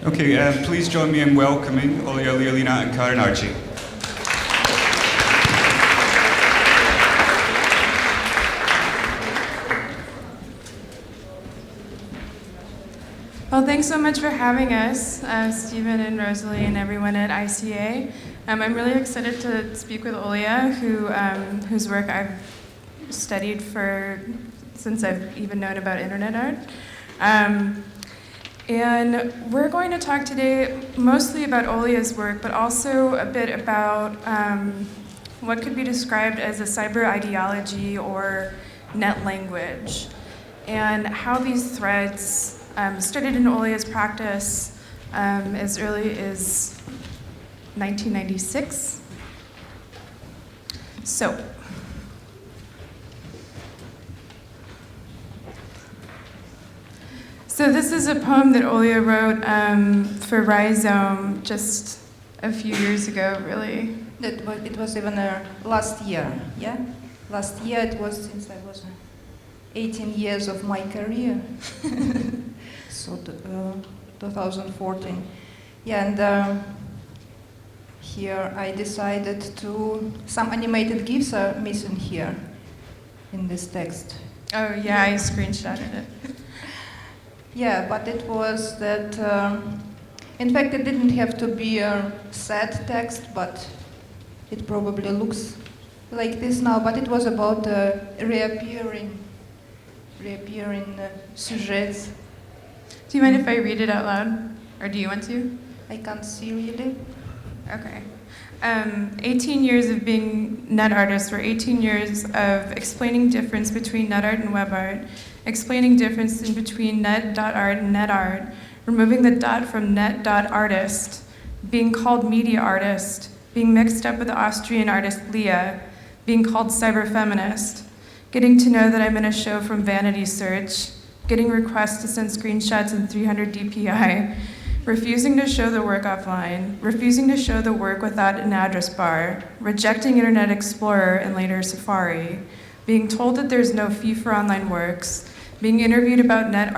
Okay, please join me in welcoming Olia Lialina and Karen Archey. Well, thanks so much for having us, Stephen and Rosalie and everyone at ICA. I'm really excited to speak with Olia, whose work I've studied since I've even known about internet art. And we're going to talk today mostly about Olia's work, but also a bit about what could be described as a cyber ideology or net language, and how these threads started in Olia's practice as early as 1996. So this is a poem that Olia wrote for Rhizome just a few years ago, really. It was even last year, yeah? Last year it was since I was 18 years of my career. So 2014. Yeah, and here I decided some animated Gifs are missing here in this text. Oh yeah, I screenshotted it. Yeah, but it was that, in fact it didn't have to be a sad text, but it probably looks like this now, but it was about reappearing sujets. Do you mind if I read it out loud? Or do you want to? I can't see really. Okay. 18 years of being net artists were 18 years of explaining difference between net art and web art, explaining difference in between net.art and net art, removing the dot from net.artist, being called media artist, being mixed up with the Austrian artist Leah, being called cyber feminist, getting to know that I'm in a show from Vanity Search, getting requests to send screenshots in 300 DPI, refusing to show the work offline, refusing to show the work without an address bar, rejecting Internet Explorer and later Safari, being told that there's no fee for online works, being interviewed about net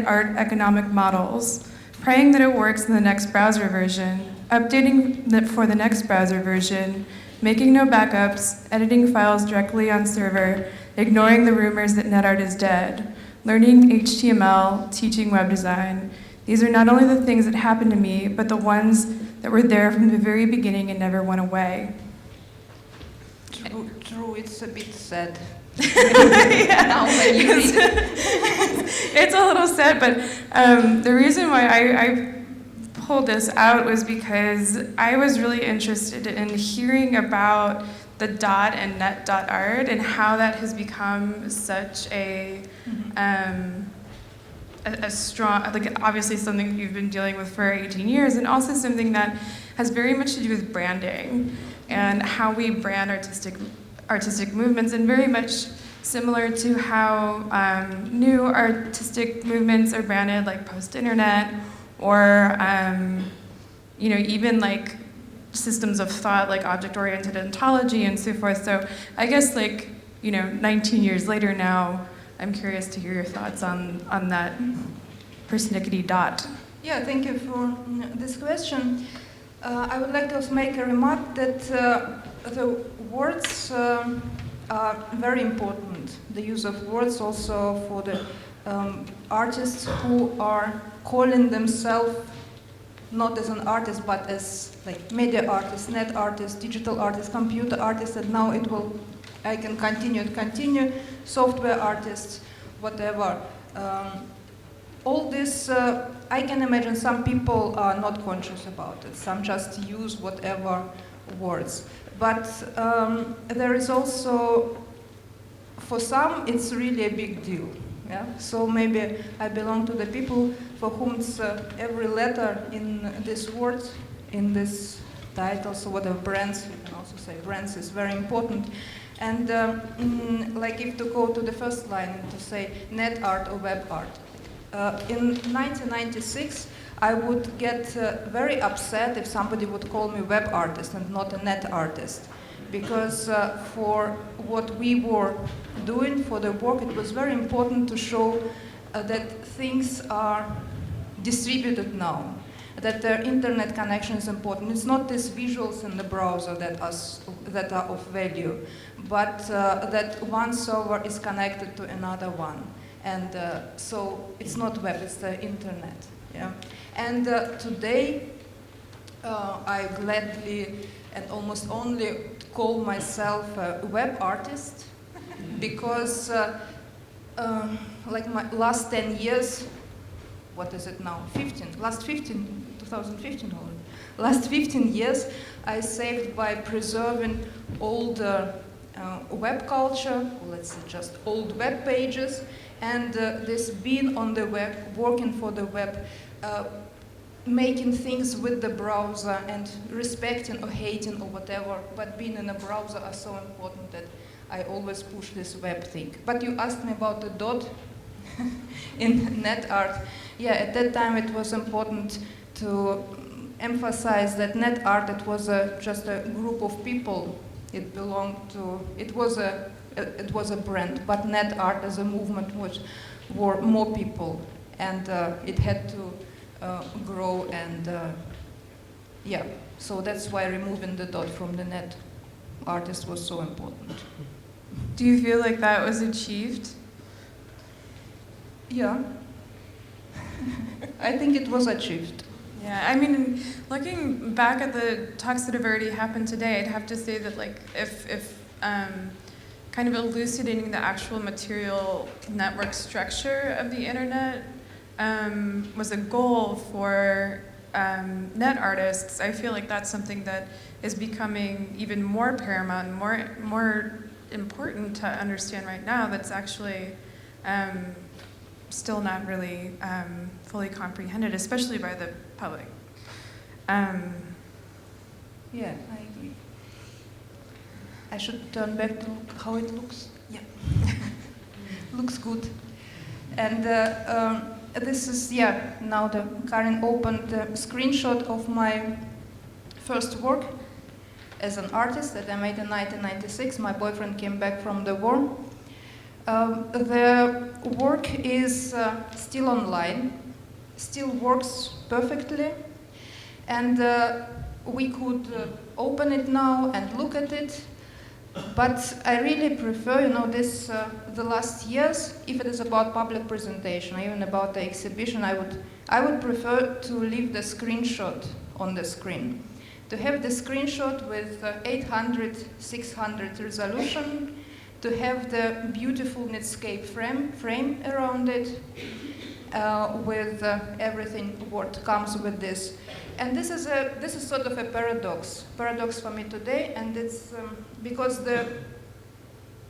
art economic models, praying that it works in the next browser version, updating for the next browser version, making no backups, editing files directly on server, ignoring the rumors that net art is dead, learning HTML, teaching web design. These are not only the things that happened to me, but the ones that were there from the very beginning and never went away. True, it's a bit sad. Yeah. Now when you read it. It's a little sad, but the reason why I pulled this out was because I was really interested in hearing about the dot and net.art and how that has become such a strong, like obviously something that you've been dealing with for 18 years, and also something that has very much to do with branding and how we brand artistic movements, and very much similar to how new artistic movements are branded, like post-internet, or even like systems of thought like object-oriented ontology and so forth. So I guess 19 years later now, I'm curious to hear your thoughts on that persnickety dot. Yeah, thank you for this question. I would like to also make a remark that the words are very important. The use of words also for the artists who are calling themselves not as an artist, but as like media artists, net artists, digital artists, computer artists, and now I can continue, software artists, whatever. All this, I can imagine some people are not conscious about it. Some just use whatever words. But there is also, for some, it's really a big deal. Yeah? So maybe I belong to the people for whom every letter in this word, in this title, so whatever brands, you can also say brands is very important. And like if to go to the first line and to say net art or web art. In 1996, I would get very upset if somebody would call me web artist and not a net artist. Because for what we were doing for the work, it was very important to show that things are distributed now. that the internet connection is important. It's not these visuals in the browser that are of value, but that one server is connected to another one. And so it's not web, it's the internet. Yeah? And today, I gladly and almost only call myself a web artist because like my last 10 years, what is it now, 2015 already. Last 15 years I saved by preserving old web culture, or let's say just old web pages, and this being on the web, working for the web, making things with the browser and respecting or hating or whatever, but being in a browser are so important that I always push this web thing. But you asked me about the dot in net art. Yeah, at that time it was important to emphasize that net art, it was just a group of people. It belonged to, it was a brand, but net art as a movement were more people, and it had to grow, and yeah, so that's why removing the dot from the net artist was so important. Do you feel like that was achieved? Yeah, I think it was achieved. Yeah, I mean, looking back at the talks that have already happened today, I'd have to say that, like, if kind of elucidating the actual material network structure of the internet was a goal for net artists, I feel like that's something that is becoming even more paramount and more important to understand right now. That's actually still not really fully comprehended, especially by the public. Yeah, I agree. I should turn back to look how it looks. Yeah, looks good. And this is, yeah, now Karen opened the screenshot of my first work as an artist that I made in 1996. My boyfriend came back from the war. The work is still online, still works perfectly, and we could open it now and look at it. But I really prefer, this the last years, if it is about public presentation, or even about the exhibition, I would prefer to leave the screenshot on the screen. To have the screenshot with 800, 600 resolution, to have the beautiful Netscape frame around it, with everything what comes with this. And this is sort of a paradox for me today, and it's because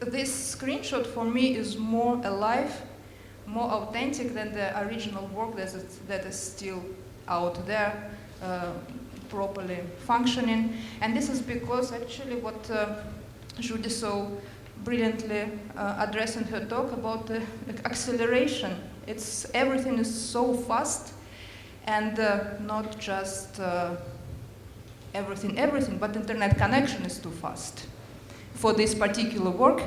this screenshot for me is more alive, more authentic than the original work that is still out there, properly functioning. And this is because actually what Judy so brilliantly addressed in her talk about the acceleration. Everything is so fast, and not just everything, but internet connection is too fast. For this particular work,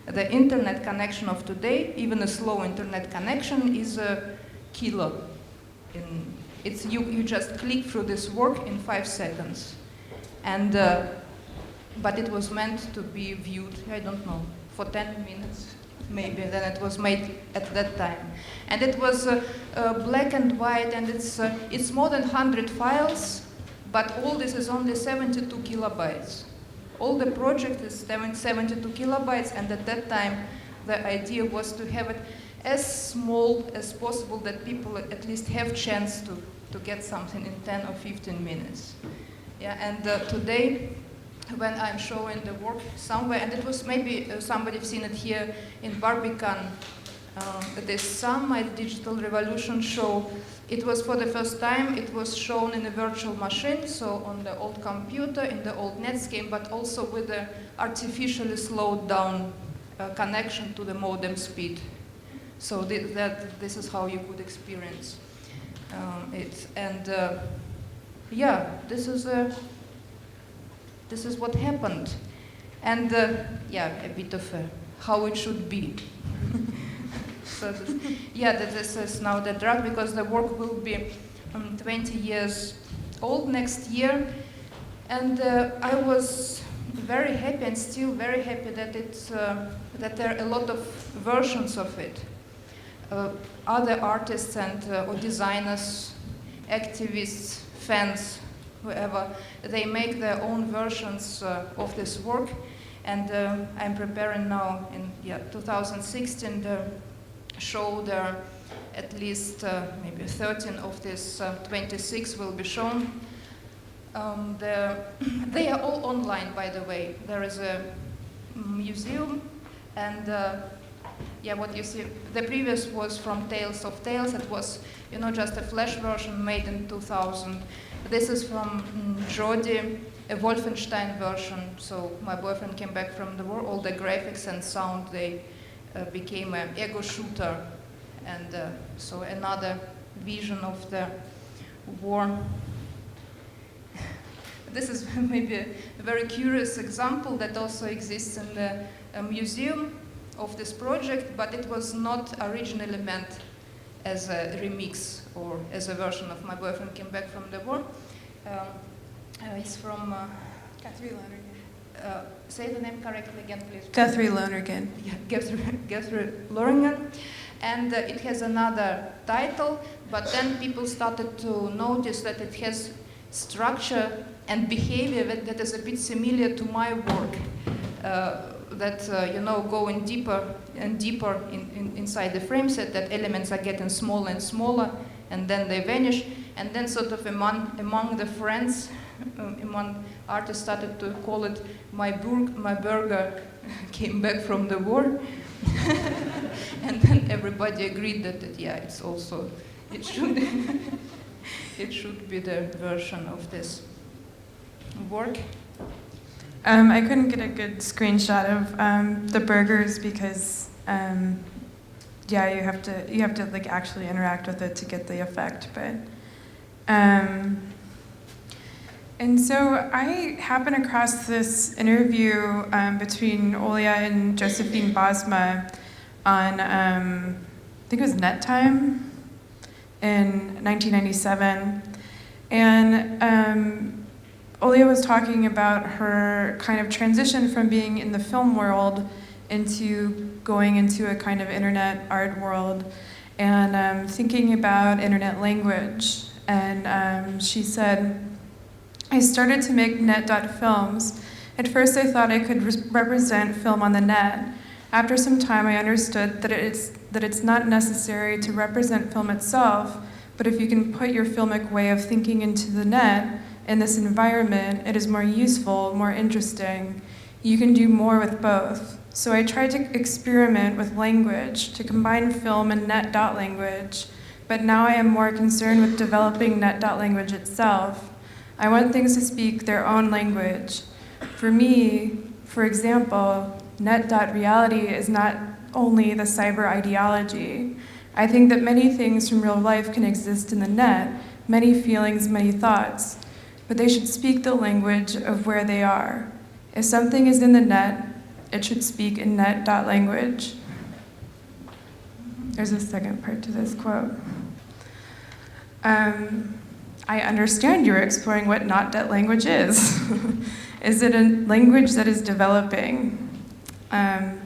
the internet connection of today, even a slow internet connection, is a killer. You just click through this work in 5 seconds, and but it was meant to be viewed, I don't know, for 10 minutes. Maybe then it was made at that time, and it was black and white, and it's more than 100 files, but all this is only 72 kilobytes. All the project is 72 kilobytes, and at that time the idea was to have it as small as possible, that people at least have chance to get something in 10 or 15 minutes. Yeah, and today, when I'm showing the work somewhere, and it was maybe somebody's seen it here in Barbican, this Sun, My Digital Revolution show. It was for the first time, it was shown in a virtual machine, so on the old computer, in the old Netscape, but also with the artificially slowed down connection to the modem speed. So this is how you could experience it. And yeah, this is what happened. And yeah, a bit of how it should be. So this is now the draft, because the work will be 20 years old next year, and I was very happy and still very happy that that there are a lot of versions of it. Other artists and or designers, activists, fans, whoever, they make their own versions of this work, and I'm preparing now in 2016 the show there. At least maybe 13 of these 26 will be shown. They are all online, by the way. There is a museum, and what you see, the previous was from Tales of Tales. It was, just a flash version made in 2000. This is from Jody, a Wolfenstein version. So my boyfriend came back from the war. All the graphics and sound, they became an ego shooter. And so another vision of the war. This is maybe a very curious example that also exists in the museum of this project, but it was not originally meant as a remix or as a version of My Boyfriend Came Back from the War. It's from... Guthrie Lonergan. Say the name correctly again, please. Guthrie Lonergan. Yeah, Guthrie Lonergan. And it has another title, but then people started to notice that it has structure and behavior that is a bit similar to my work, going deeper and deeper inside the frame set, that elements are getting smaller and smaller, and then they vanish, and then sort of among the friends, among artists started to call it my burger came back from the war. And then everybody agreed that it should be the version of this work. I couldn't get a good screenshot of the burgers because you have to like actually interact with it to get the effect. But and so I happened across this interview between Olia and Josephine Bosma on, I think it was Net Time in 1997. And Olia was talking about her kind of transition from being in the film world into going into a kind of internet art world and thinking about internet language. And she said, I started to make net.films. At first I thought I could represent film on the net. After some time I understood that it's not necessary to represent film itself, but if you can put your filmic way of thinking into the net, in this environment, it is more useful, more interesting. You can do more with both. So I tried to experiment with language, to combine film and net.language, but now I am more concerned with developing net.language itself. I want things to speak their own language. For me, for example, net.reality is not only the cyber ideology. I think that many things from real life can exist in the net, many feelings, many thoughts, but they should speak the language of where they are. If something is in the net, it should speak in net.language. There's a second part to this quote. I understand you're exploring what not.language is. Is it a language that is developing? And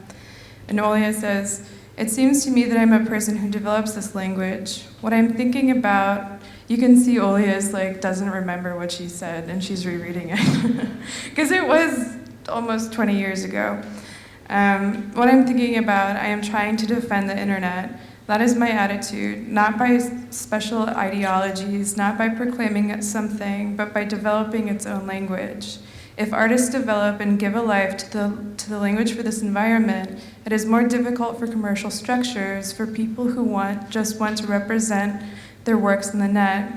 Olia says, it seems to me that I'm a person who develops this language. What I'm thinking about, you can see Olia is doesn't remember what she said and she's rereading it. Because it was almost 20 years ago. What I'm thinking about, I am trying to defend the internet. That is my attitude, not by special ideologies, not by proclaiming something, but by developing its own language. If artists develop and give a life to the language for this environment, it is more difficult for commercial structures, for people who just want to represent their works in the net.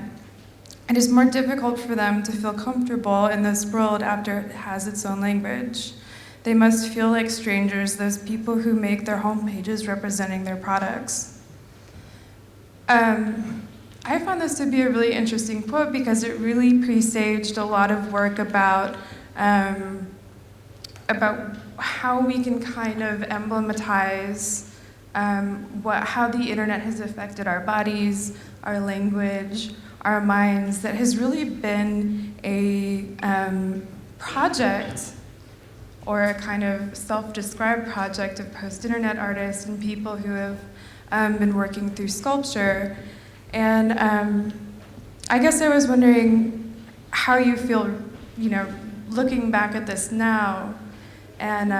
It is more difficult for them to feel comfortable in this world after it has its own language. They must feel like strangers, those people who make their homepages representing their products. I found this to be a really interesting quote because it really presaged a lot of work about how we can kind of emblematize how the internet has affected our bodies, our language, our minds that has really been a project, or a kind of self-described project of post-internet artists and people who have been working through sculpture. And I guess I was wondering how you feel, looking back at this now, and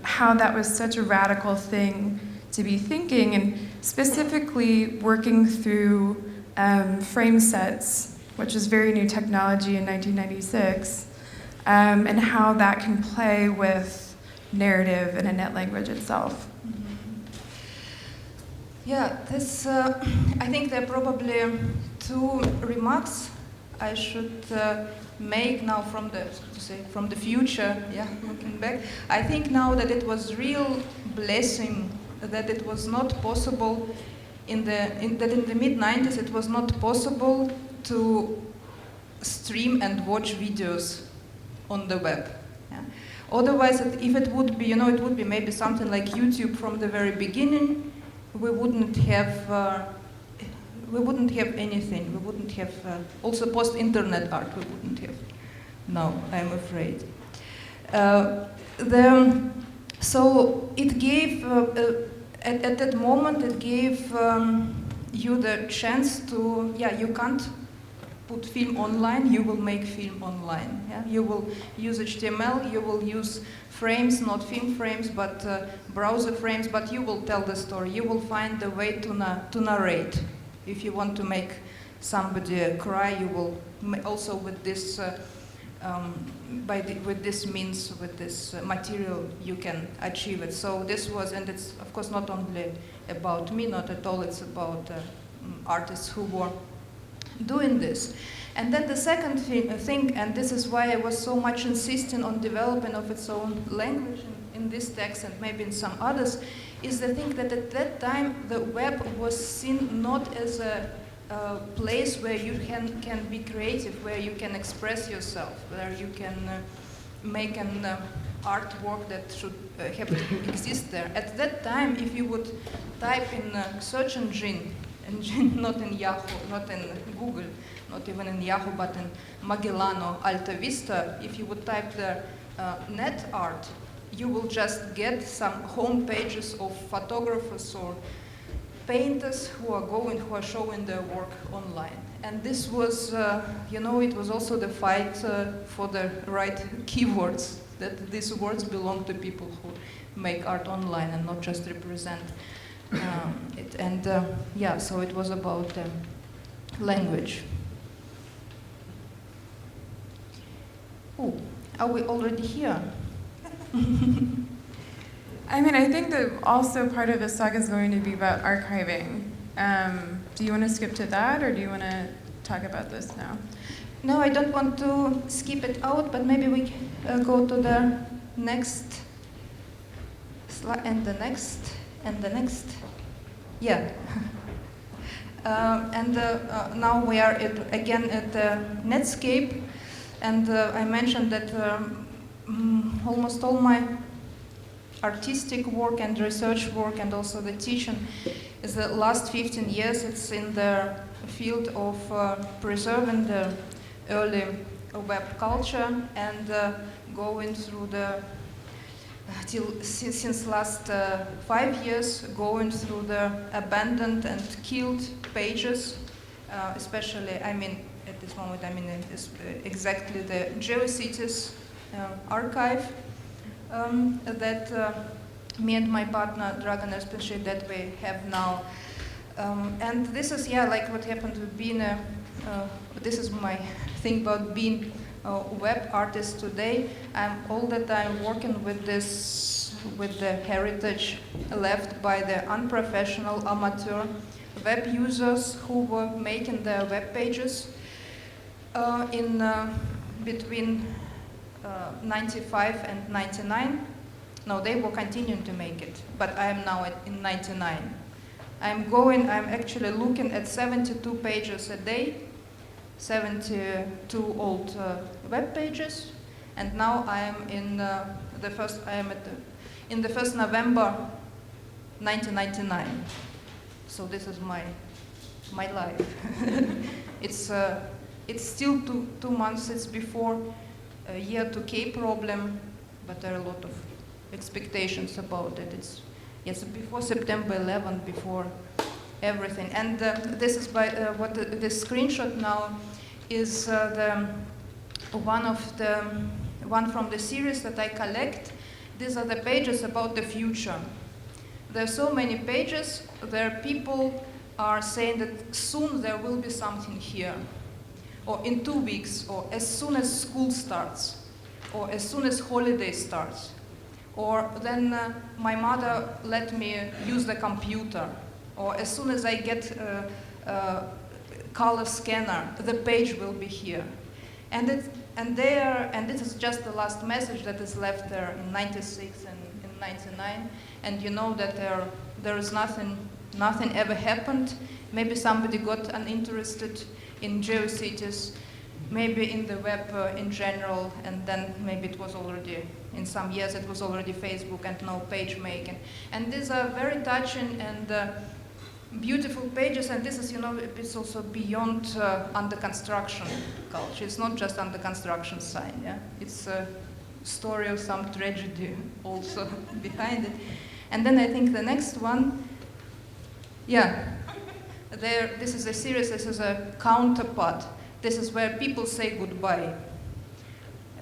how that was such a radical thing to be thinking, and specifically working through frame sets, which is very new technology in 1996, and how that can play with narrative in a net language itself. Yeah, this, I think there are probably two remarks I should make now from the future, looking back. I think now that it was real blessing that it was not possible in the mid-90s it was not possible to stream and watch videos on the web. Yeah? Otherwise, if it would be, it would be maybe something like YouTube from the very beginning. We wouldn't have anything. We wouldn't have also post-internet art. We wouldn't have. No, I'm afraid. So it gave at that moment it gave you the chance to you can't put film online. You will make film online. Yeah? You will use HTML. You will use frames, not film frames, but browser frames. But you will tell the story. You will find the way to narrate. If you want to make somebody cry, you will also with this with this means, with this material, you can achieve it. So this was, and it's of course not only about me, not at all. It's about artists who were doing this. And then the second thing, and this is why I was so much insisting on development of its own language in this text and maybe in some others, is the thing that at that time the web was seen not as a place where you can be creative, where you can express yourself, where you can make an artwork that should have to exist there. At that time, if you would type in a search engine, not in Yahoo, not in Google, not even in Yahoo, but in Magellan or Alta Vista, if you would type the net art, you will just get some home pages of photographers or painters who are showing their work online. And this was, it was also the fight for the right keywords, that these words belong to people who make art online and not just represent it. And so it was about language. Oh, are we already here? I mean, I think that also part of this talk is going to be about archiving. Do you want to skip to that, or do you want to talk about this now? No, I don't want to skip it out, but maybe we go to the next slide, and the next, and the next. Yeah. Now we are again at Netscape, and I mentioned that almost all my artistic work and research work and also the teaching is the last 15 years. It's in the field of preserving the early web culture and going through the since last 5 years, going through the abandoned and killed pages, especially, at this moment, exactly the GeoCities archive that me and my partner Dragan Erspenshin that we have now. And this is, like what happened with being this is my thing about being a web artist today. I'm all the time working with the heritage left by the unprofessional amateur web users who were making their web pages in between 95 and 99. No, they were continuing to make it, but I am now in 99. I'm actually looking at 72 pages a day, 72 old web pages, and now I am in the first November 1999. So this is my life It's still 2 months. It's before a year to K problem, but there are a lot of expectations about it. It's before September 11th, before everything. And this is by this screenshot now is one from the series that I collect. These are the pages about the future. There are so many pages. There people are saying that soon there will be something here, or in 2 weeks, or as soon as school starts, or as soon as holiday starts, or then my mother let me use the computer, or as soon as I get a color scanner, the page will be here. And this is just the last message that is left there in 96 and in 99, and you know that there is nothing ever happened. Maybe somebody got uninterested in GeoCities, maybe in the web in general, and then maybe it was already, in some years it was already Facebook and no page making. And these are very touching and beautiful pages, and this is, it's also beyond under construction culture. It's not just under construction sign, yeah? It's a story of some tragedy also behind it. And then I think the next one, this is a series, this is a counterpart. This is where people say goodbye.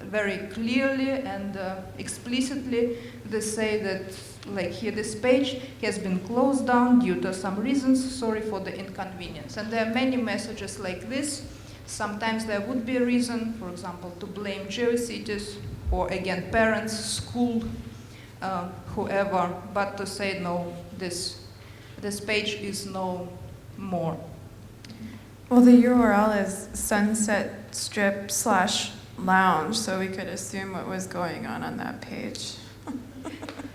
Very clearly and explicitly, they say that, like here, this page has been closed down due to some reasons, sorry for the inconvenience. And there are many messages like this. Sometimes there would be a reason, for example, to blame GeoCities, or again, parents, school, whoever, but to say no, this page is no more. Well, the URL is sunsetstrip/lounge, so we could assume what was going on that page.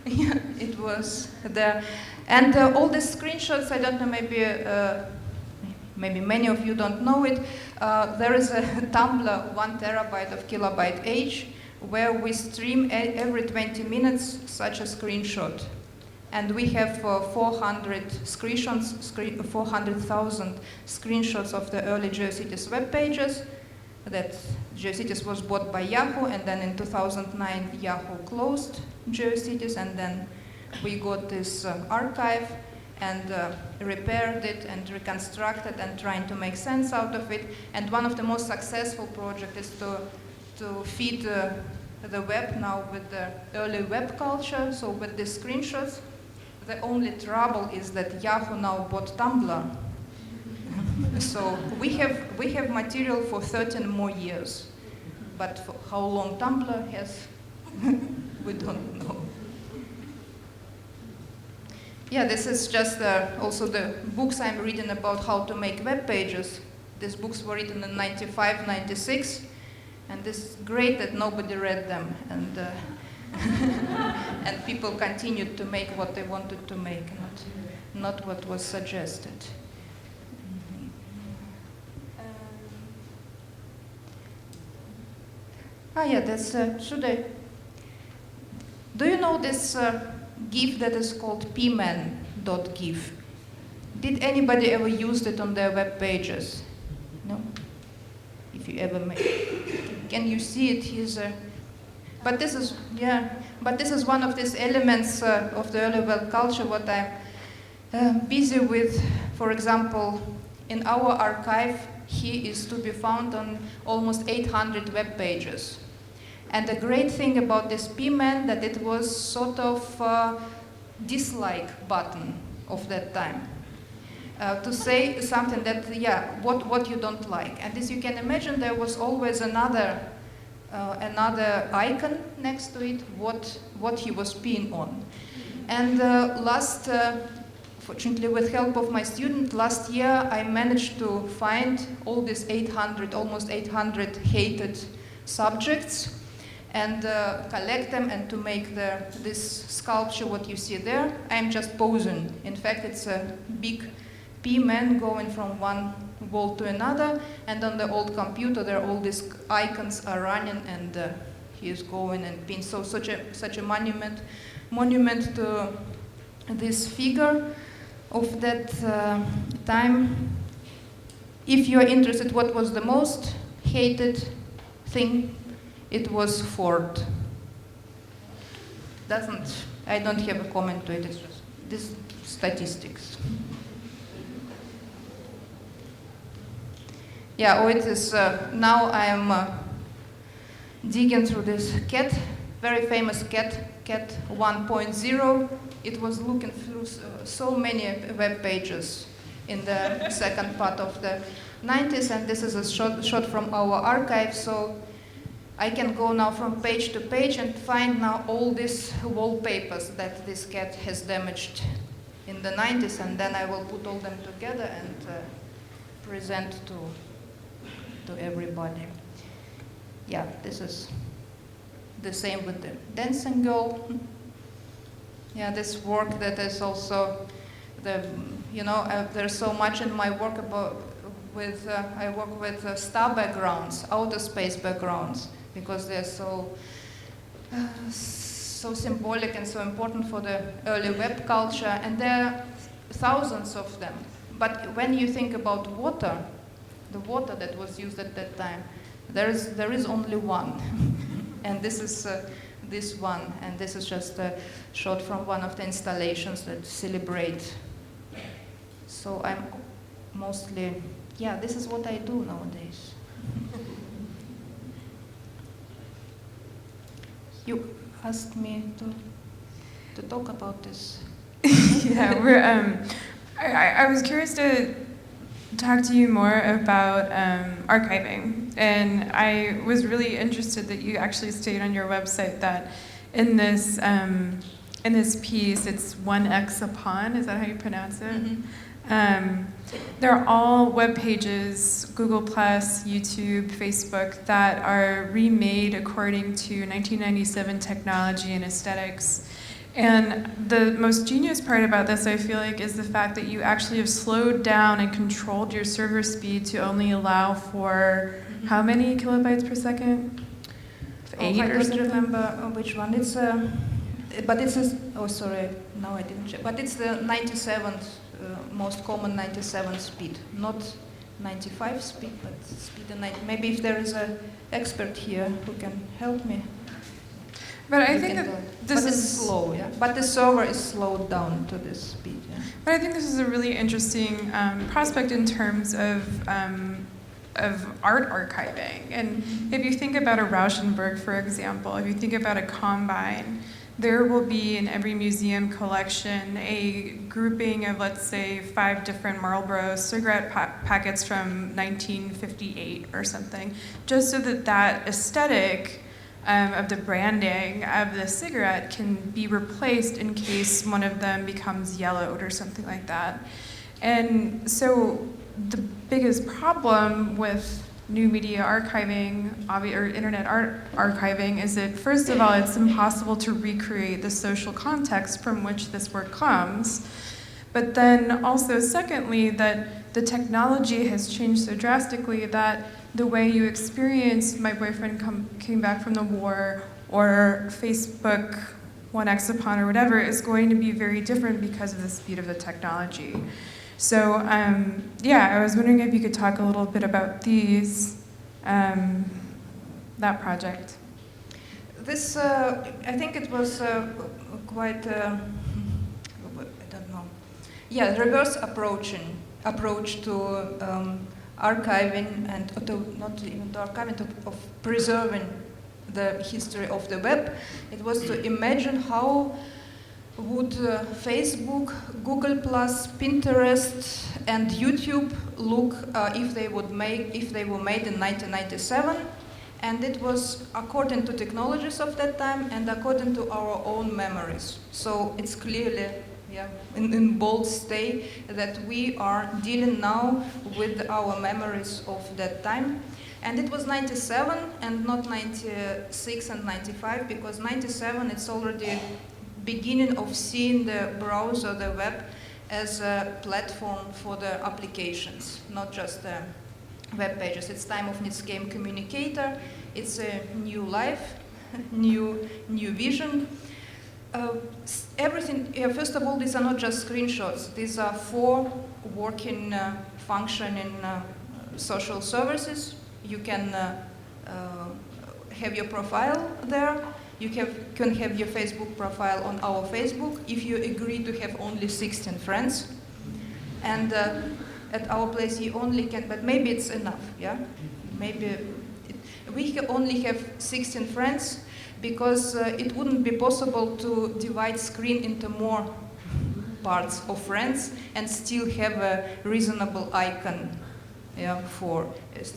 Yeah, it was there. And all these screenshots, I don't know, maybe many of you don't know it. There is a Tumblr 1 terabyte of kilobyte age, where we stream every 20 minutes such a screenshot. And we have 400,000 screenshots of the early GeoCities web pages. That GeoCities was bought by Yahoo, and then in 2009 Yahoo closed GeoCities, and then we got this archive and repaired it and reconstructed and trying to make sense out of it. And one of the most successful projects is to feed the web now with the early web culture, so with the screenshots. The only trouble is that Yahoo now bought Tumblr. So we have material for 13 more years, but for how long Tumblr has, we don't know. Yeah, this is just also the books I'm reading about how to make web pages. These books were written in 95, 96, and it's great that nobody read them, and and people continued to make what they wanted to make, not what was suggested. That's, do you know this GIF that is called pman.gif? Did anybody ever use it on their web pages? No? If you ever made, can you see it? But this is one of these elements of the early web culture, what I'm busy with. For example, in our archive, he is to be found on almost 800 web pages. And the great thing about this pman that it was sort of dislike button of that time. To say something that, what you don't like. And as you can imagine, there was always another icon next to it, what he was peeing on. And fortunately with help of my student, last year I managed to find all these almost 800 hated subjects and collect them and to make this sculpture, what you see there. I'm just posing. In fact, it's a big P-man going from one wall to another, and on the old computer there all these icons are running, and he is going and being such a monument to this figure of that time. if you are interested, what was the most hated thing? It was Ford. I don't have a comment to it. It's just this statistics. Yeah, it is. Now I am digging through this cat, very famous cat 1.0. It was looking through so many web pages in the second part of the 90s, and this is a shot from our archive. So I can go now from page to page and find now all these wallpapers that this cat has damaged in the 90s, and then I will put all them together and present to everybody. Yeah, this is the same with the dancing girl. Yeah, this work that is also there's so much in my work I work with star backgrounds, outer space backgrounds, because they're so symbolic and so important for the early web culture, and there are thousands of them. But when you think about water, the water that was used at that time, there is only one, and this is this one, and this is just a shot from one of the installations that celebrate. So I'm mostly, this is what I do nowadays. You asked me to talk about this. Yeah, I was curious to talk to you more about archiving, and I was really interested that you actually stated on your website that in this piece, it's 1x upon, is that how you pronounce it? Mm-hmm. They're all web pages, Google+, YouTube, Facebook, that are remade according to 1997 technology and aesthetics. And the most genius part about this, I feel like, is the fact that you actually have slowed down and controlled your server speed to only allow for how many kilobytes per second? 8 I or don't something? remember which one. It's but it's sorry, no, I didn't check. But it's the 97th, most common 97 speed, not 95 speed, but speed and 90. Maybe if there is an expert here who can help me. But I think that this but is it's slow, yeah. But the server is slowed down to this speed, yeah. But I think this is a really interesting prospect in terms of art archiving. And if you think about a Rauschenberg, for example, if you think about a Combine, there will be in every museum collection a grouping of, let's say, 5 different Marlboro cigarette packets from 1958 or something, just so that that aesthetic of the branding of the cigarette can be replaced in case one of them becomes yellowed or something like that. And so the biggest problem with new media archiving or internet art archiving is that, first of all, it's impossible to recreate the social context from which this work comes. But then also, secondly, that the technology has changed so drastically that the way you experience My Boyfriend Came Back from the War or Facebook 1x upon or whatever is going to be very different because of the speed of the technology. So I was wondering if you could talk a little bit about that project. This, I think it was quite, I don't know. Yeah, reverse approach to archiving and not even to archiving, of preserving the history of the web. It was to imagine how would Facebook, Google+, Pinterest, and YouTube look if they were made in 1997, and it was according to technologies of that time and according to our own memories. So it's clearly, in bold state that we are dealing now with our memories of that time. And it was 97 and not 96 and 95, because 97 it's already beginning of seeing the browser, the web, as a platform for the applications, not just the web pages. It's time of Netscape Communicator. It's a new life, new vision. Everything. First of all, these are not just screenshots. These are 4 working, functioning social services. You can have your profile there. You can have your Facebook profile on our Facebook if you agree to have only 16 friends. And at our place you only can, but maybe it's enough, yeah? Maybe we only have 16 friends because it wouldn't be possible to divide screen into more parts of friends and still have a reasonable icon, yeah, for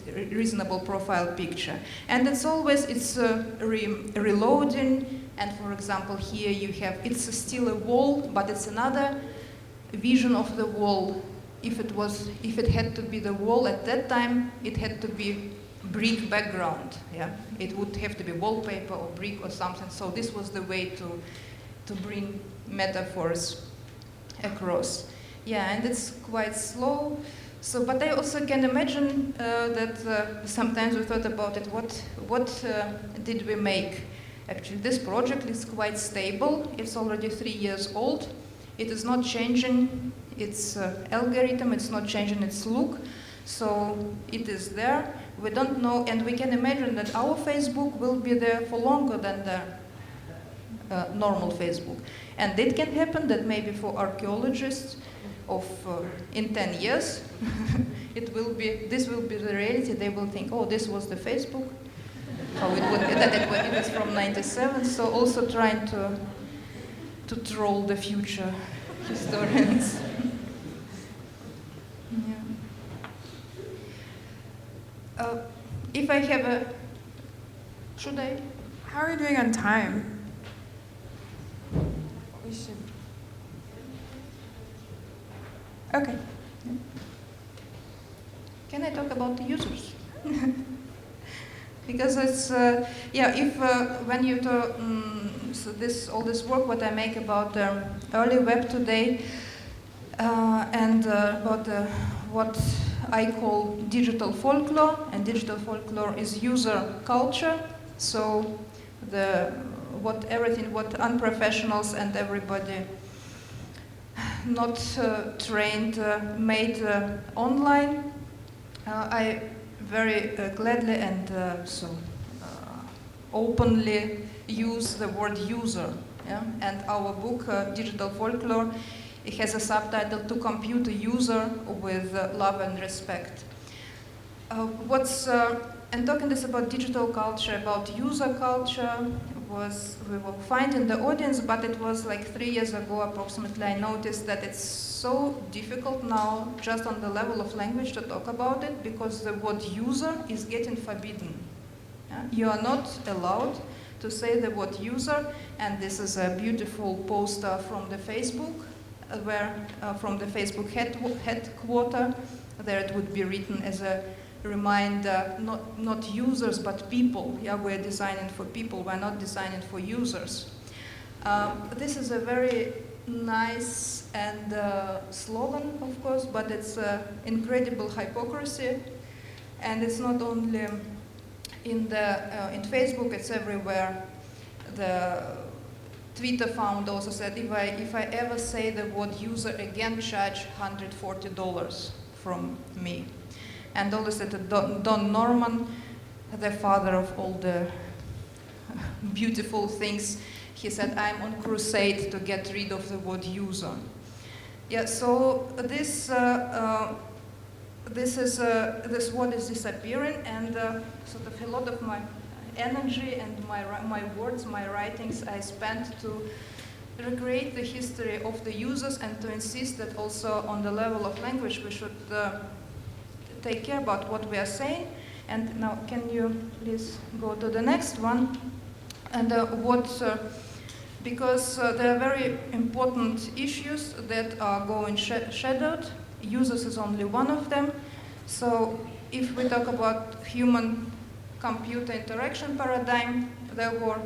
a reasonable profile picture. And it's always, reloading, and for example here you have, it's still a wall, but it's another vision of the wall. If it had to be the wall at that time, it had to be brick background, yeah? It would have to be wallpaper or brick or something, so this was the way to bring metaphors across. Yeah, and it's quite slow. So, but I also can imagine that sometimes we thought about it, what did we make? Actually, this project is quite stable. It's already 3 years old. It is not changing its algorithm, it's not changing its look. So it is there. We don't know, and we can imagine that our Facebook will be there for longer than the normal Facebook. And it can happen that maybe for archaeologists in 10 years, this will be the reality. They will think, oh, this was the Facebook. Oh, it was from 97. So also trying to troll the future historians. Yeah. If I have a, should I? How are we doing on time? We should. Okay. Can I talk about the users? Because it's if when you talk, so all this work what I make about early web today and about what I call digital folklore, and digital folklore is user culture. So what unprofessionals and everybody not trained made online. I very gladly and openly use the word user. Yeah? And our book, Digital Folklore, it has a subtitle, To Compute a User with Love and Respect. And talking this about digital culture, about user culture, we will find in the audience, but it was like 3 years ago approximately, I noticed that it's so difficult now, just on the level of language, to talk about it, because the word user is getting forbidden. Yeah? You are not allowed to say the word user, and this is a beautiful poster from the Facebook, from the Facebook headquarters, there it would be written as a reminder, not users, but people. Yeah, we're designing for people, we're not designing for users. This is a very nice and slogan, of course, but it's incredible hypocrisy. And it's not only in Facebook, it's everywhere. The Twitter founder also said, if I ever say the word user again, charge $140 from me. And also said Don Norman, the father of all the beautiful things, he said, I'm on crusade to get rid of the word user. Yeah, so this word is disappearing, and sort of a lot of my energy and my words, my writings, I spent to recreate the history of the users and to insist that also on the level of language we should take care about what we are saying. And now, can you please go to the next one? And because there are very important issues that are going shadowed. Users is only one of them. So if we talk about human-computer interaction paradigm, there were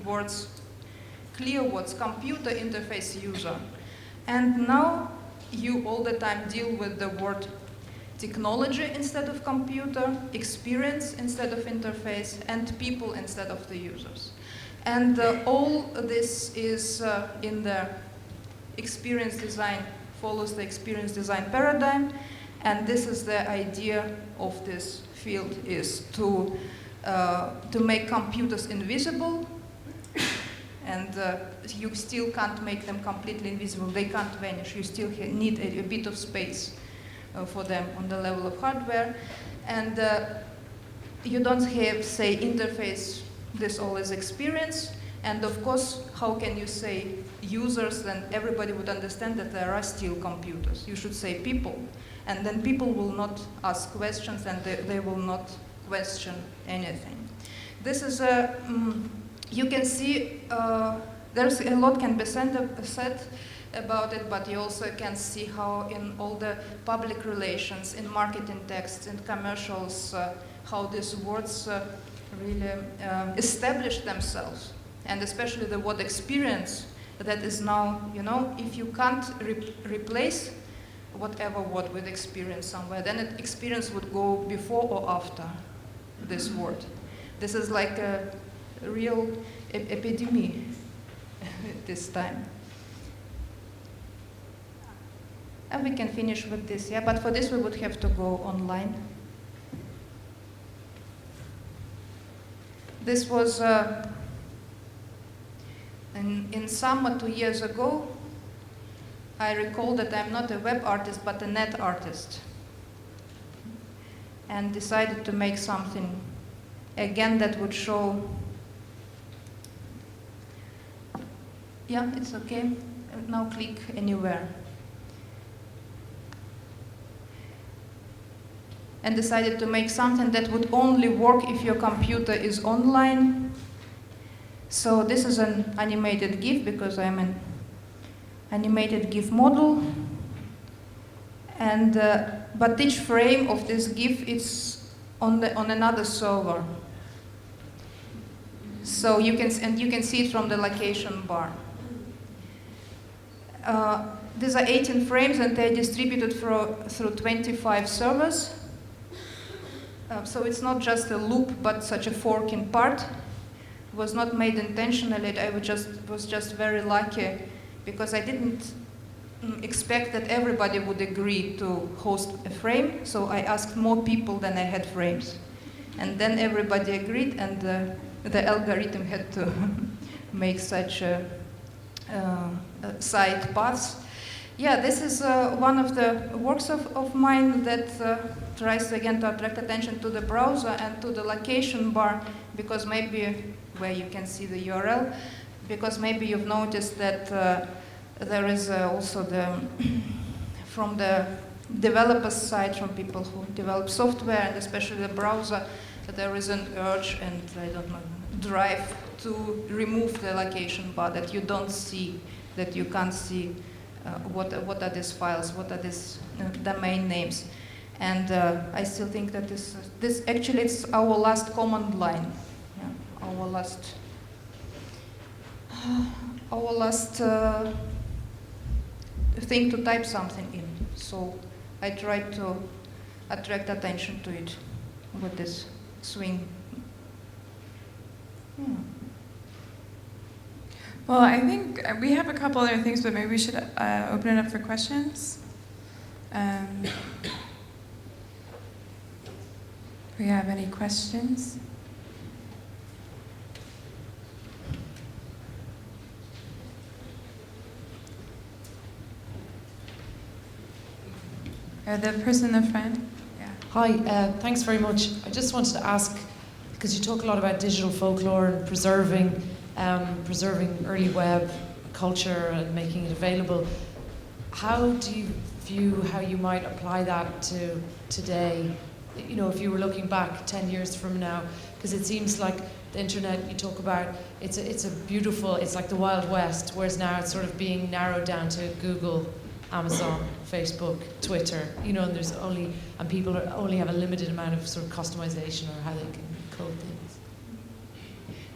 words, clear words, computer interface user. And now you all the time deal with the word technology instead of computer, experience instead of interface, and people instead of the users. And all this is in the experience design, follows the experience design paradigm. And this is the idea of this field, is to make computers invisible, and you still can't make them completely invisible. They can't vanish. You still need a bit of space for them on the level of hardware. And you don't have, say, interface this all as experience. And of course, how can you say users? Then everybody would understand that there are still computers. You should say people. And then people will not ask questions, and they will not question anything. This is a, you can see, there's a lot can be said about it, but you also can see how in all the public relations, in marketing texts, in commercials, how these words really establish themselves. And especially the word experience, that is now, you know, if you can't replace whatever word with experience somewhere, then experience would go before or after this word. This is like a real epidemic this time. And we can finish with this, yeah, but for this we would have to go online. This was in summer 2 years ago. I recall that I'm not a web artist, but a net artist, and decided to make something again that would show. Yeah, it's okay. Now click anywhere. And decided to make something that would only work if your computer is online. So this is an animated GIF, because I'm an animated GIF model. And but each frame of this GIF is on another server. So you can see it from the location bar. These are 18 frames, and they're distributed through 25 servers. So it's not just a loop, but such a forking part. It was not made intentionally. I was just very lucky, because I didn't expect that everybody would agree to host a frame. So I asked more people than I had frames. And then everybody agreed, and the algorithm had to make such side paths. Yeah, this is one of the works of mine that tries again to attract attention to the browser and to the location bar, because maybe, where you can see the URL, because maybe you've noticed that there is also from the developer side, from people who develop software, and especially the browser, that there is an urge and, I don't know, drive to remove the location bar, that you don't see, that you can't see what are these files, what are these domain names. And I still think that this actually, it's our last command line, yeah, our last thing to type something in. So I tried to attract attention to it with this swing. Yeah. Well, I think we have a couple other things, but maybe we should open it up for questions. Do we have any questions? The person in the front? Yeah. Hi, thanks very much. I just wanted to ask, because you talk a lot about digital folklore and preserving early web culture and making it available. How do you view how you might apply that to today? You know, if you were looking back 10 years from now, because it seems like the internet you talk about, it's a beautiful, it's like the Wild West, whereas now it's sort of being narrowed down to Google, Amazon, Facebook, Twitter, you know, and people only have a limited amount of sort of customization or how they can code things.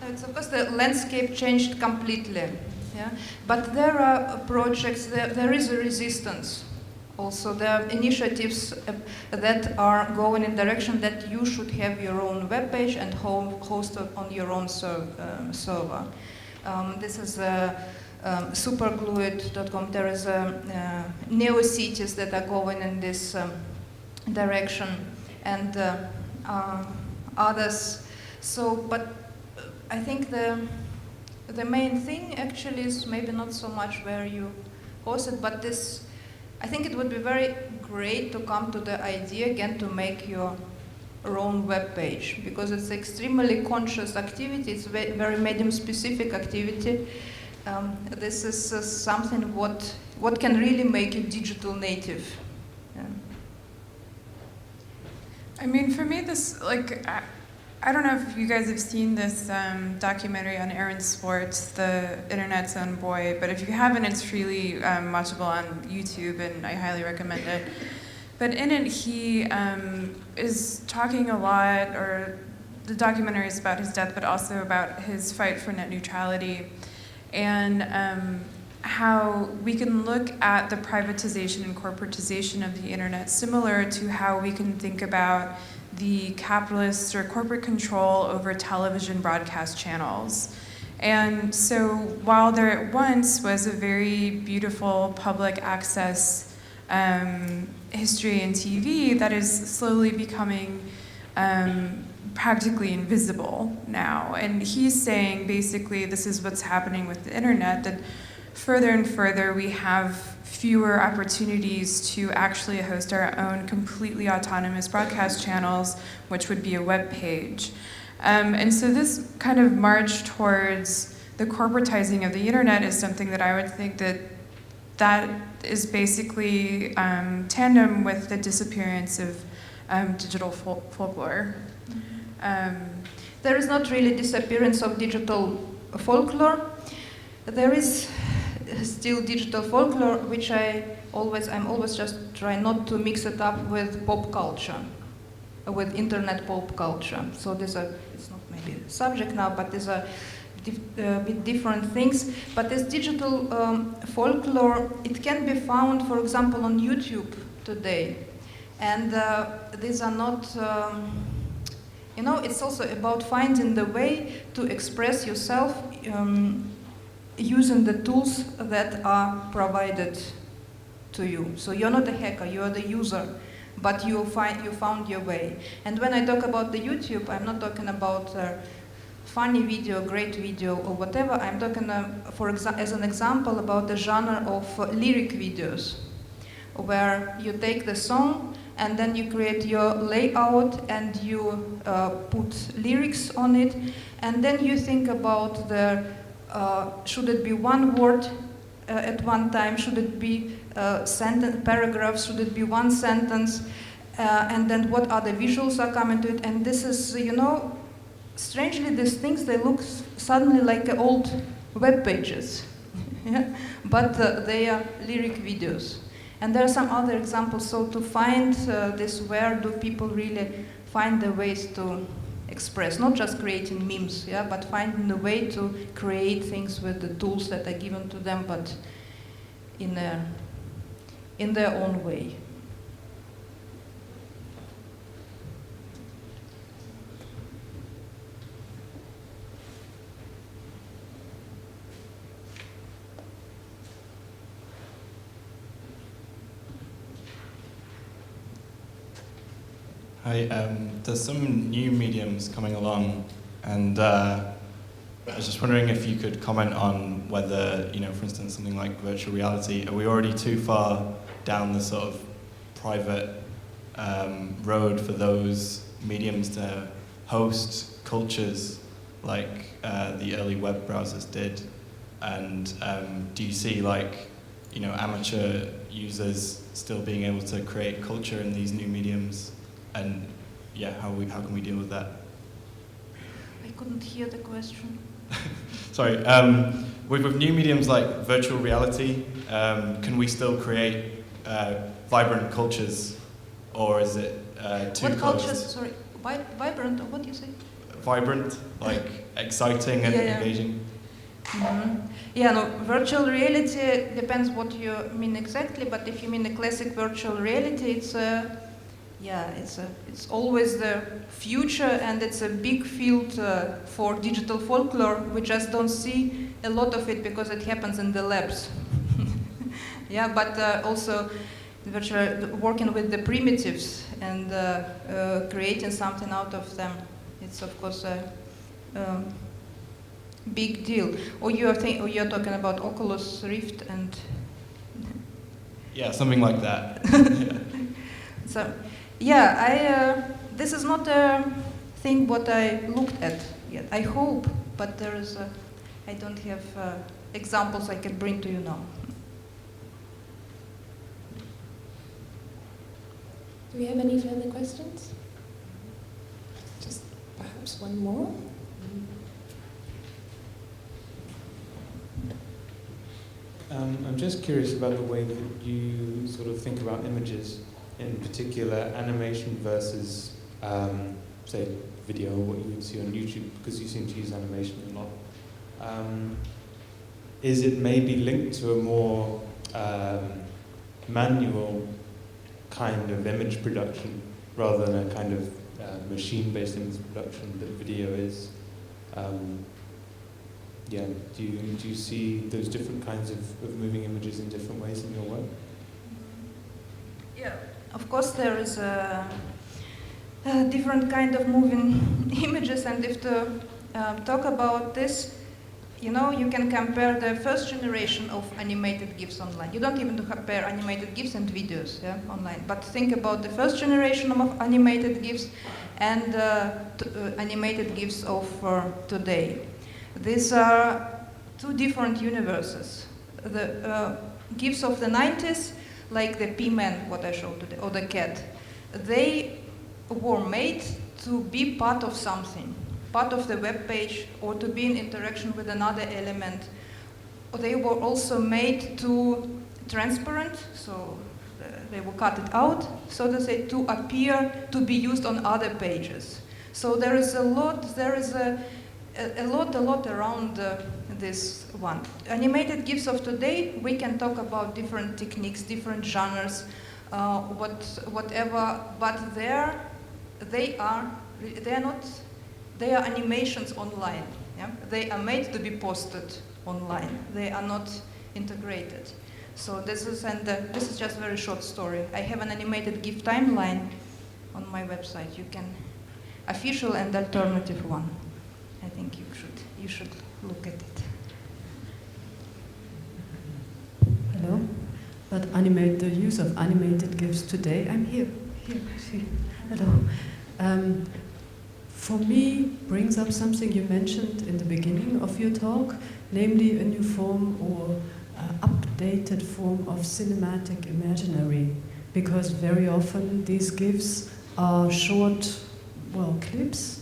It's, of course, the landscape changed completely, yeah. But there are projects, there is a resistance. Also, there are initiatives that are going in direction that you should have your own web page and host it on your own server. This is superglued.com. There is NeoCities that are going in this direction, and others. So, but I think the main thing actually is maybe not so much where you host it, but this, I think it would be very great to come to the idea again to make your own web page, because it's extremely conscious activity, it's very medium-specific activity. This is something what can really make you digital native. Yeah. I mean, for me, this, like, I don't know if you guys have seen this documentary on Aaron Swartz, The Internet's Own Boy, but if you haven't, it's freely watchable on YouTube, and I highly recommend it. But in it, he is talking a lot, or the documentary is about his death, but also about his fight for net neutrality, and how we can look at the privatization and corporatization of the internet similar to how we can think about the capitalist or corporate control over television broadcast channels. And so while there at once was a very beautiful public access history in TV that is slowly becoming practically invisible now. And he's saying basically this is what's happening with the internet, that further and further we have fewer opportunities to actually host our own completely autonomous broadcast channels, which would be a web page. And so this kind of march towards the corporatizing of the internet is something that I would think that is basically tandem with the disappearance of digital folklore. There is not really disappearance of digital folklore. There is still digital folklore, which I'm always just trying not to mix it up with pop culture, with internet pop culture. So it's not maybe a subject now, but these are bit different things. But this digital folklore, it can be found, for example, on YouTube today. And these are not, it's also about finding the way to express yourself using the tools that are provided to you. So you're not a hacker, you're the user, but you found your way. And when I talk about the YouTube, I'm not talking about funny video, great video, or whatever. I'm talking, as an example, about the genre of lyric videos, where you take the song and then you create your layout and you put lyrics on it, and then you think about should it be one word at one time, should it be paragraphs, should it be one sentence, and then what other visuals are coming to it. And this is, strangely, these things, they look suddenly like old web pages, yeah? But they are lyric videos. And there are some other examples. So to find this, where do people really find the ways to express, not just creating memes, yeah, but finding a way to create things with the tools that are given to them, but in their own way. Hi, there's some new mediums coming along, and I was just wondering if you could comment on whether, for instance, something like virtual reality, are we already too far down the sort of private road for those mediums to host cultures like the early web browsers did? And do you see amateur users still being able to create culture in these new mediums? And yeah, how can we deal with that? I couldn't hear the question. Sorry. With new mediums like virtual reality, can we still create vibrant cultures, or is it too What close? cultures? Sorry, vibrant. Or what do you say? Vibrant, like exciting and engaging. Mm-hmm. Yeah, no, virtual reality depends what you mean exactly. But if you mean the classic virtual reality, it's always the future, and it's a big field for digital folklore. We just don't see a lot of it because it happens in the labs. Yeah, but also working with the primitives and creating something out of them. It's of course a big deal. Or you are talking about Oculus Rift and Yeah, something like that. so, yeah, this is not a thing what I looked at yet. I hope, but I don't have examples I can bring to you now. Do we have any further questions? Just perhaps one more. I'm just curious about the way that you sort of think about images, in particular animation versus, say, video, what you would see on YouTube, because you seem to use animation a lot. Is it maybe linked to a more manual kind of image production rather than a kind of machine-based image production that video is? Yeah, do you see those different kinds of moving images in different ways in your work? Yeah, of course there is a different kind of moving images, and if to talk about this, you know, you can compare the first generation of animated GIFs online. You don't even compare animated GIFs and videos, yeah, online, but think about the first generation of animated GIFs and animated GIFs of today. These are two different universes. The GIFs of the 90s, like the P-Man, what I showed today, or the cat, they were made to be part of something, part of the web page, or to be in interaction with another element. They were also made to transparent, so they were cut it out, so to say, to appear to be used on other pages. So there is a lot around this one. Animated GIFs of today, we can talk about different techniques, different genres, whatever, but they are animations online. Yeah? They are made to be posted online. They are not integrated. So this is just a very short story. I have an animated GIF timeline on my website. You can, official and alternative one. I think you should look at it. Hello, but the use of animated GIFs today. I'm here. See. Hello. For me, brings up something you mentioned in the beginning of your talk, namely a new form or updated form of cinematic imaginary, because very often these GIFs are short, clips,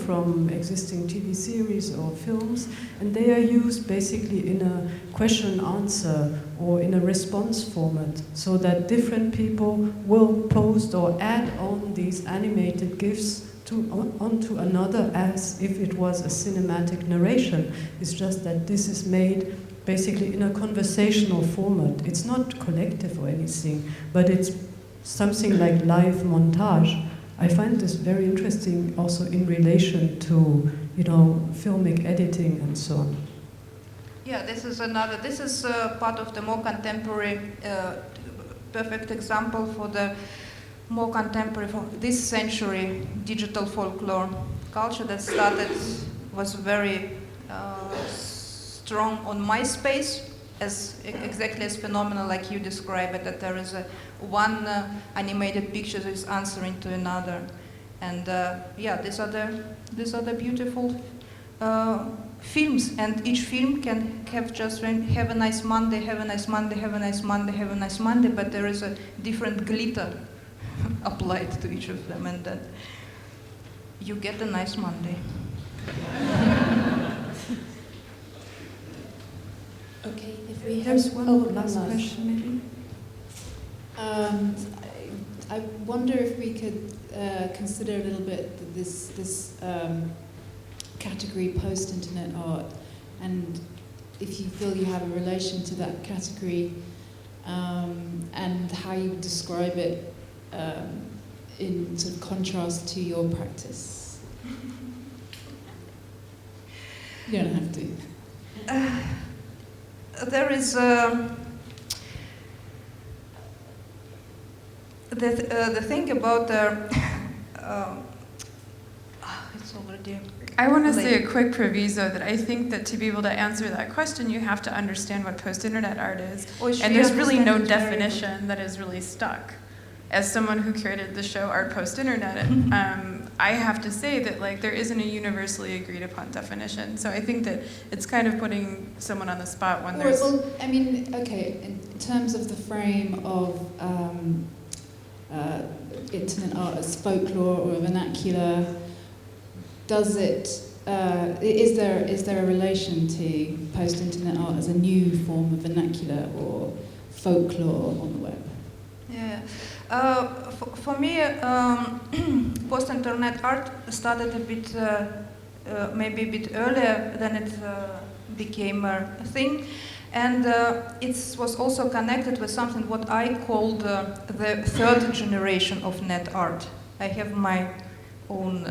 from existing TV series or films, and they are used basically in a question-answer or in a response format, so that different people will post or add on these animated GIFs onto another as if it was a cinematic narration. It's just that this is made basically in a conversational format. It's not collective or anything, but it's something like live montage. I find this very interesting also in relation to, filmic editing and so on. Yeah, this is part of the more contemporary, perfect example for the more contemporary, for this century, digital folklore culture that was very strong on MySpace, exactly as phenomena like you describe it, that there is one animated picture that is answering to another. And these are the beautiful films, and each film can have a nice Monday, have a nice Monday, have a nice Monday, have a nice Monday, but there is a different glitter applied to each of them, and then you get a nice Monday. Okay, if we have one last question, maybe. I wonder if we could consider a little bit this category post-internet art, and if you feel you have a relation to that category, and how you would describe it in sort of contrast to your practice. You don't have to. There is the thing about it's already. I want to say late. a quick proviso that I think that to be able to answer that question, you have to understand what post-internet art is. And there's really no definition that is really stuck. As someone who created the show Art Post-Internet, I have to say that like there isn't a universally agreed upon definition. So I think that it's kind of putting someone on the spot when there's... Well, I mean, okay, in terms of the frame of internet art as folklore or vernacular, does it, is there a relation to post-internet art as a new form of vernacular or folklore on the web? Yeah. For me, post-internet art started a bit, maybe a bit earlier than it became a thing, and it was also connected with something what I called the third generation of net art. I have my own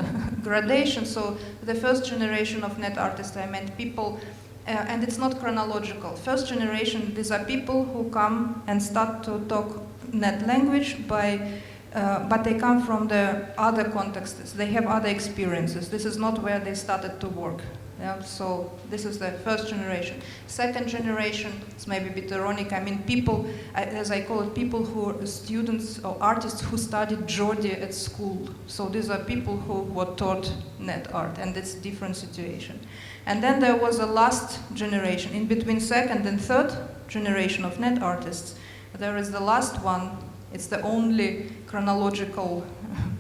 gradation. So the first generation of net artists, I meant people, and it's not chronological. First generation, these are people who come and start to talk net language but they come from the other contexts. They have other experiences. This is not where they started to work. Yeah? So this is the first generation. Second generation, it's maybe a bit ironic. I mean, people, as I call it, people who are students or artists who studied Geordie at school. So these are people who were taught net art, and it's a different situation. And then there was a last generation. In between second and third generation of net artists, there is the last one. It's the only chronological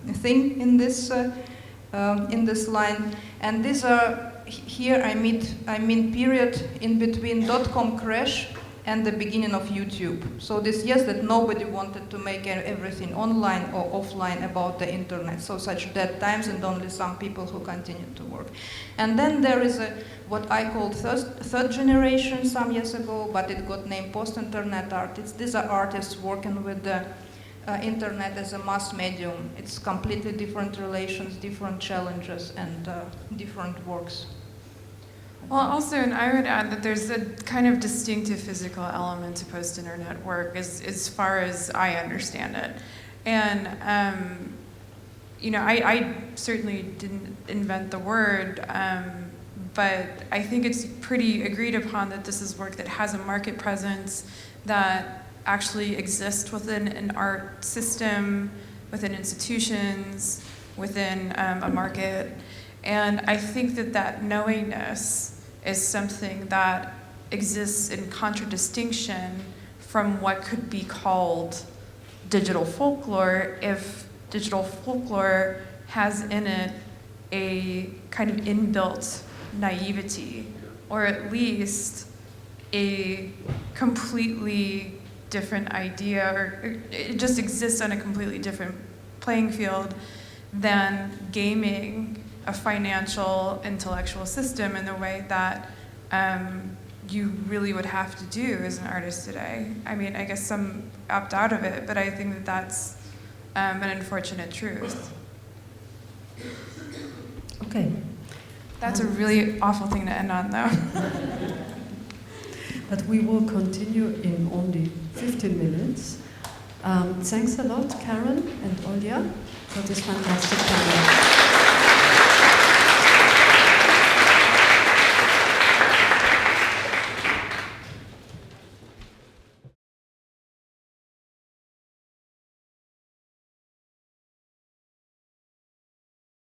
thing in this line. And these are, here I mean period in between .com crash and the beginning of YouTube. So this, yes, that nobody wanted to make everything online or offline about the internet. So such dead times, and only some people who continued to work. And then there is what I called third generation some years ago, but it got named post-internet art. These are artists working with the internet as a mass medium. It's completely different relations, different challenges, and different works. Well, also, and I would add that there's a kind of distinctive physical element to post-internet work as far as I understand it. And, you know, I certainly didn't invent the word, but I think it's pretty agreed upon that this is work that has a market presence, that actually exists within an art system, within institutions, within a market. And I think that that knowingness is something that exists in contradistinction from what could be called digital folklore, if digital folklore has in it a kind of inbuilt naivety, or at least a completely different idea, or it just exists on a completely different playing field than gaming a financial, intellectual system in the way that you really would have to do as an artist today. I mean, I guess some opt out of it, but I think that that's an unfortunate truth. Okay. That's a really awful thing to end on, though. But we will continue in only 15 minutes. Thanks a lot, Karen and Olia, for this fantastic panel.